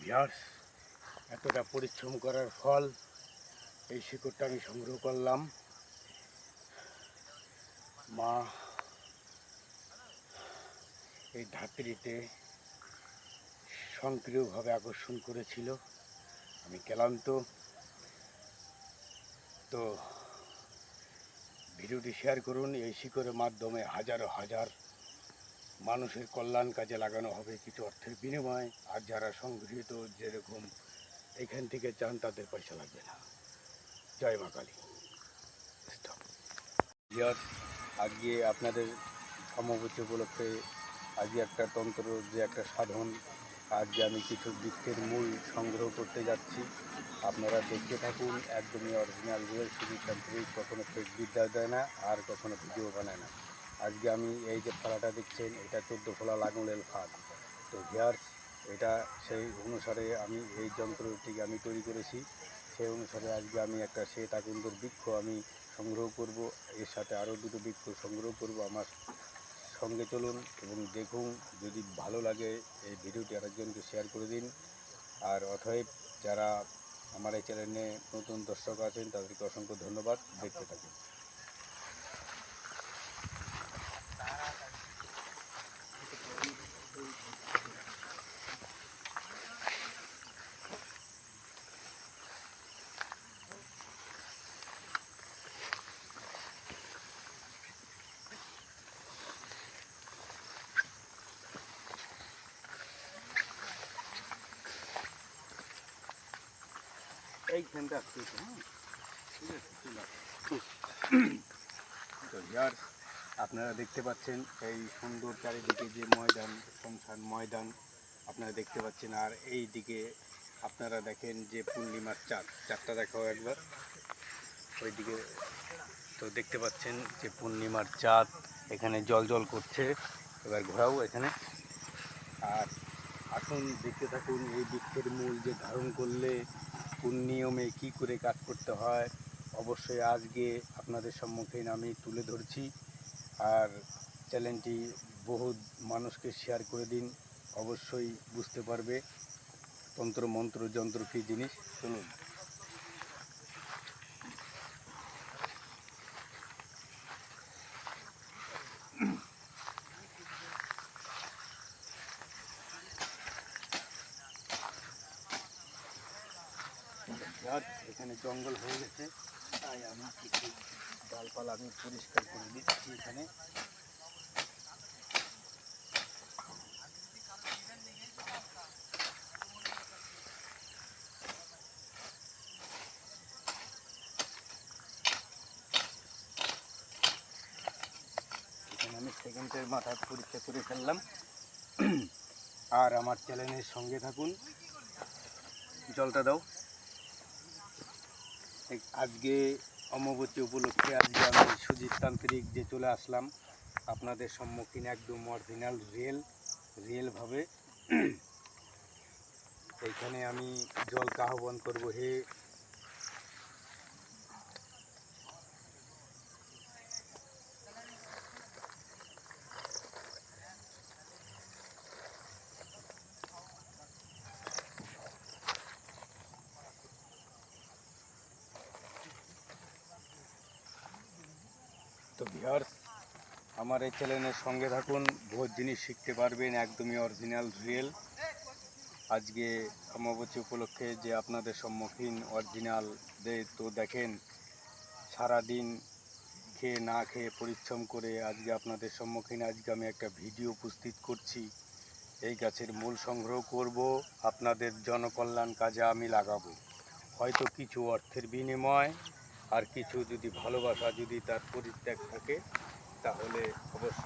Viewers, এতটা পরিশ্রম করার ফল এই শিকড়টা আমি সংগ্রহ করলাম। মা এই ধাত্রীতে সক্রিয়ভাবে আকর্ষণ করেছিল। আমি ক্লান্ত, তো ভিডিওটি শেয়ার করুন। এই শিকড়ের মাধ্যমে হাজারো হাজার মানুষের কল্যাণ কাজে লাগানো হবে কিছু অর্থের বিনিময়ে। আর যারা সংগৃহীত যেরকম এখান থেকে চান তাদের পয়সা লাগবে না। জয় মা কালী। আজকে আপনাদের অমাবস্যা উপলক্ষে আজকে একটা তন্ত্র যে একটা সাধন, আজকে আমি কিছু বৃক্ষের মূল সংগ্রহ করতে যাচ্ছি। আপনারা দেখতে থাকুন। একদমই অরিজিনাল রিয়েল সুবিতান্ত্রিক, কখনো ফেক বিদ্যা দেয় না আর কখনো ভিডিও বানায় না। আজকে আমি এই যে ফলাটা দেখছেন, এটা 14 ফলা লাঙলের ফাঁদ। তো ভিউয়ার্স, এটা সেই অনুসারে আমি এই যন্ত্রটিকে আমি তৈরি করেছি। সেই অনুসারে আজকে আমি একটা শ্বেত আকন্দের বৃক্ষ আমি সংগ্রহ করব, এর সাথে আরও দুটো বৃক্ষ সংগ্রহ করব। আমার সঙ্গে চলুন এবং দেখুন। যদি ভালো লাগে এই ভিডিওটি আরেকজনকে শেয়ার করে দিন। আর অতএব যারা আমার এই চ্যানেলে নতুন দর্শক আছেন তাদেরকে অসংখ্য ধন্যবাদ। দেখতে থাকুন। এইখানটা তো ভিউয়ার্স, আপনারা দেখতে পাচ্ছেন এই সুন্দর চারিদিকে যে ময়দান, সংসার ময়দান আপনারা দেখতে পাচ্ছেন। আর এই দিকে আপনারা দেখেন যে পূর্ণিমার চাঁদটা দেখাও একবার ওইদিকে। তো দেখতে পাচ্ছেন যে পূর্ণিমার চাঁদ এখানে জল করছে। এবার ঘোরাও এখানে। আর আসুন দেখতে থাকুন এই বৃক্ষের মূল যে ধারণ করলে কোন নিয়মে কী করে কাজ করতে হয়, অবশ্যই আজকে আপনাদের সম্মুখীন আমি তুলে ধরছি। আর চ্যানেলটি বহু মানুষকে শেয়ার করে দিন, অবশ্যই বুঝতে পারবে তন্ত্র মন্ত্র যন্ত্র কী জিনিস। চলুন। এখানে জঙ্গল হয়ে গেছে, তাই আমি কিছু ডালপালা আমি পরিষ্কার করে দিচ্ছি। এখানে আমি সেকেন্ডের মাথা পরীক্ষা করে ফেললাম। আর আমার চ্যানেলের সঙ্গে থাকুন। জলটা দাও। আজকে অমাবস্যা উপলক্ষে আজকে আমি সুজিত তান্ত্রিক যে চলে আসলাম আপনাদের সম্মুখীন, একদম অরিজিনাল রিয়েলভাবে। এইখানে আমি জলকে আহ্বান করবো। হে তো ভিউয়ার্স, আমার এই চ্যানেলের সঙ্গে থাকুন। বহুত জিনিস শিখতে পারবেন, একদমই অরিজিনাল রিয়েল। আজকে অমাবস্যা উপলক্ষে যে আপনাদের সম্মুখীন অরিজিনাল তো দেখেন, সারাদিন খেয়ে না খেয়ে পরিশ্রম করে আজকে আপনাদের সম্মুখীন আজকে আমি একটা ভিডিও উপস্থিত করছি। এই গাছের মূল সংগ্রহ করব, আপনাদের জনকল্যাণ কাজে আমি লাগাবো। হয়তো কিছু অর্থের বিনিময় আর কিছু যদি ভালোবাসা যদি তার পরিত্যাগ থাকে তাহলে অবশ্যই